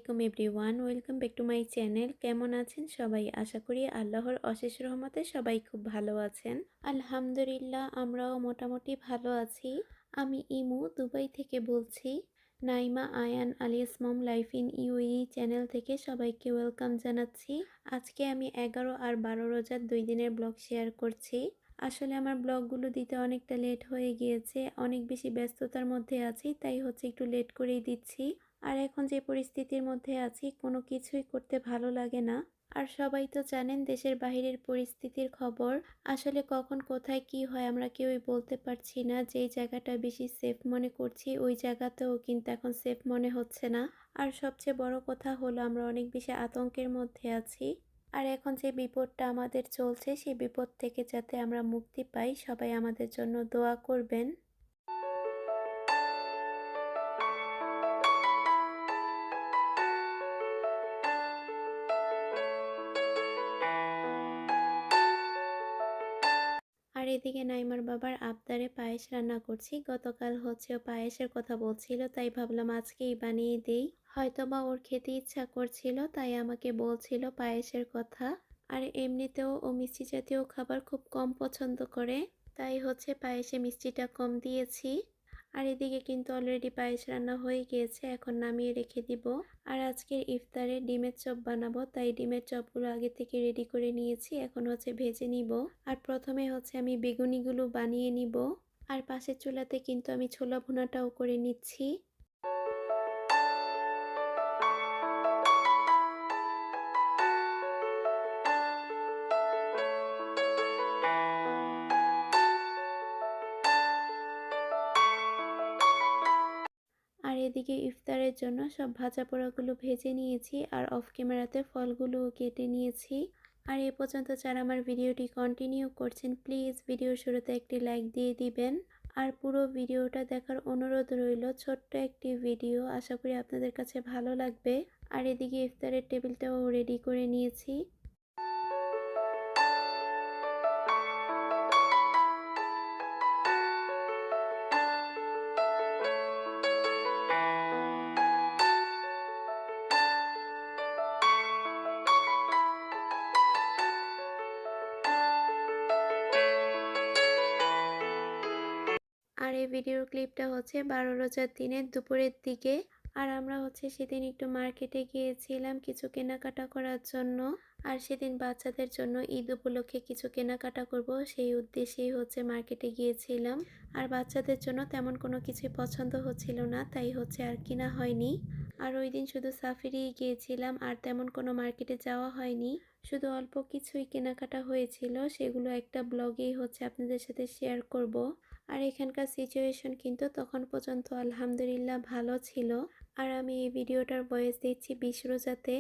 আলাইকুম everyone, welcome back to my channel. কেমন আছেন সবাই? আশা করি আল্লাহর অশেষ রহমতে সবাই খুব ভালো আছেন। আলহামদুলিল্লাহ, আমরাও মোটামুটি ভালো আছি। আমি ইমু দুবাই থেকে বলছি। Naima Ayan alias mom life in UAE channel থেকে সবাইকে ওয়েলকাম জানাচ্ছি। আজকে আমি 11 আর 12 রোজার 2 দিনের ব্লগ শেয়ার করছি। আসলে আমার ব্লগগুলো দিতে অনেকটা লেট হয়ে গিয়েছে, অনেক বেশি ব্যস্ততার মধ্যে আছি, তাই একটু লেট করেই দিচ্ছি। আর এখন যে পরিস্থিতির মধ্যে আছি, কোনো কিছুই করতে ভালো লাগে না। আর সবাই তো জানেন দেশের বাহিরের পরিস্থিতির খবর। আসলে কখন কোথায় কি হয় আমরা কেউই বলতে পারছি না। যেই জায়গাটা বেশি সেফ মনে করছি ওই জায়গাতেও কিন্তু এখন সেফ মনে হচ্ছে না। আর সবচেয়ে বড় কথা হলো আমরা অনেক বেশি আতঙ্কের মধ্যে আছি। আর এখন যে বিপদটা আমাদের চলছে সেই বিপদ থেকে যাতে আমরা মুক্তি পাই, সবাই আমাদের জন্য দোয়া করবেন। আর এদিকে নাইমার বাবার আবদারে পায়েস রান্না করছি। গতকাল ও পায়েসের কথা বলছিল, তাই ভাবলাম আজকেই বানিয়ে দেই। হয়তোবা ওর খেতে ইচ্ছা করছিল, তাই আমাকে বলছিল পায়েসের কথা। আর এমনিতেও ও মিষ্টি জাতীয় খাবার খুব কম পছন্দ করে, তাই পায়েসে মিষ্টিটা কম দিয়েছি। আর এদিকে কিন্তু অলরেডি পায়েস রান্না হয়ে গিয়েছে, এখন নামিয়ে রেখে দিব। আর আজকের ইফতারে ডিমের চপ বানাবো, তাই ডিমের চপগুলো আগে থেকে রেডি করে নিয়েছি, এখন ভেজে নিব। আর প্রথমে আমি বেগুনিগুলো বানিয়ে নিব। আর পাশের চুলাতে কিন্তু আমি ছোলা ভুনাটাও করে নিচ্ছি। আর এদিকে ইফতারের জন্য সব ভাজা পোড়াগুলো ভেজে নিয়েছি, আর অফ ক্যামেরাতে ফলগুলোও কেটে নিয়েছি। আর এ পর্যন্ত যারা আমার ভিডিওটি কন্টিনিউ করছেন, প্লিজ ভিডিওর শুরুতে একটি লাইক দিয়ে দিবেন। আর পুরো ভিডিওটা দেখার অনুরোধ রইল। ছোট্ট একটি ভিডিও, আশা করি আপনাদের কাছে ভালো লাগবে। আর এদিকে ইফতারের টেবিলটাও রেডি করে নিয়েছি। আর এই ভিডিওর ক্লিপটা 12 রোজার দিনের দুপুরের দিকে। আর আমরা সেদিন একটু মার্কেটে গিয়েছিলাম কিছু কেনাকাটা করার জন্য। আর সেদিন বাচ্চাদের জন্য ঈদ উপলক্ষে কিছু কেনাকাটা করব, সেই উদ্দেশ্যেই মার্কেটে গিয়েছিলাম। আর বাচ্চাদের জন্য তেমন কোনো কিছুই পছন্দ হচ্ছিল না, তাই আর কিনা হয়নি। আর ওই দিন শুধু সাফারিই গিয়েছিলাম, আর তেমন কোনো মার্কেটে যাওয়া হয়নি। শুধু অল্প কিছুই কেনাকাটা হয়েছিল, সেগুলো একটা ব্লগেই আপনাদের সাথে শেয়ার করব। আর এখানকার সিচুয়েশন কিন্তু তখন পর্যন্ত আলহামদুলিল্লাহ ভালো ছিল। আর আমি এই ভিডিওটার ভয়েস দিচ্ছি 20 রোজাতে।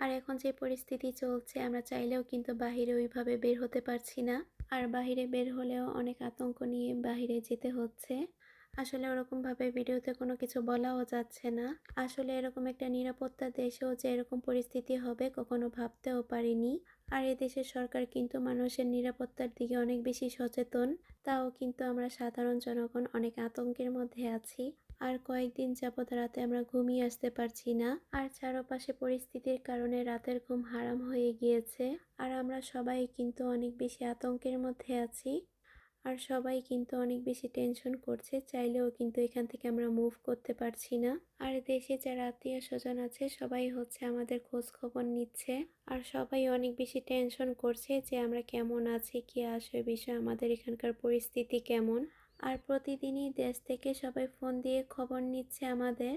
আর এখন যে পরিস্থিতি চলছে, আমরা চাইলেও কিন্তু বাহিরে ওইভাবে বের হতে পারছি না। আর বাহিরে বের হলেও অনেক আতঙ্ক নিয়ে বাহিরে যেতে হচ্ছে। আসলে ওরকমভাবে ভিডিওতে কোনো কিছু বলাও যাচ্ছে না। আসলে এরকম একটা নিরাপত্তা দেশেও যে এরকম পরিস্থিতি হবে কখনো ভাবতেও পারিনি। আর এদেশের সরকার কিন্তু মানুষের নিরাপত্তার দিকে অনেক বেশি সচেতন, তাও কিন্তু আমরা সাধারণ জনগণ অনেক আতঙ্কের মধ্যে আছি। আর কয়েকদিন যাবৎ রাতে আমরা ঘুমিয়ে আসতে পারছি না। আর চারপাশে পরিস্থিতির কারণে রাতের ঘুম হারাম হয়ে গিয়েছে। আর আমরা সবাই কিন্তু অনেক বেশি আতঙ্কের মধ্যে আছি। আর সবাই কিন্তু অনেক বেশি টেনশন করছে, চাইলেও কিন্তু এখান থেকে আমরা মুভ করতে পারছি না। আর দেশে যারা আত্মীয় স্বজন আছে সবাই আমাদের খোঁজ খবর নিচ্ছে। আর সবাই অনেক বেশি টেনশন করছে যে আমরা কেমন আছি, কি আসবে বিষয়, আমাদের এখানকার পরিস্থিতি কেমন। আর প্রতিদিনই দেশ থেকে সবাই ফোন দিয়ে খবর নিচ্ছে আমাদের।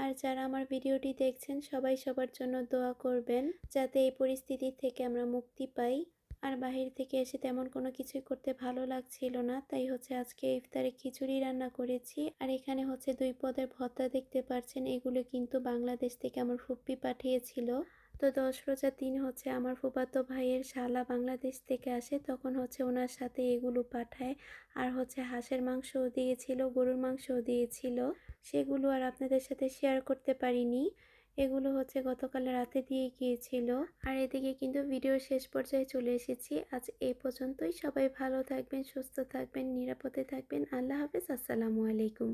আর যারা আমার ভিডিওটি দেখছেন সবাই সবার জন্য দোয়া করবেন, যাতে এই পরিস্থিতি থেকে আমরা মুক্তি পাই। আর বাহির থেকে এসে তেমন কোনো কিছুই করতে ভালো লাগছিল না, তাই আজকে ইফতারে খিচুড়ি রান্না করেছি। আর এখানে 2 পদের ভর্তা দেখতে পাচ্ছেন, এগুলো কিন্তু বাংলাদেশ থেকে আমার ফুপ্পি পাঠিয়েছিল। তো 10 রোজার দিন আমার ফুফাতো ভাইয়ের শালা বাংলাদেশ থেকে আসে, তখন ওনার সাথে এগুলো পাঠায়। আর হাঁসের মাংসও দিয়েছিল, গরুর মাংসও দিয়েছিল, সেগুলো আর আপনাদের সাথে শেয়ার করতে পারিনি। এগুলো গতকাল রাতে দিয়ে গিয়েছিল। আর এদিকে কিন্তু ভিডিওর শেষ পর্যায়ে চলে এসেছি। আজ এই পর্যন্তই। সবাই ভালো থাকবেন, সুস্থ থাকবেন, নিরাপদে থাকবেন। আল্লাহ হাফেজ। আসসালামু আলাইকুম।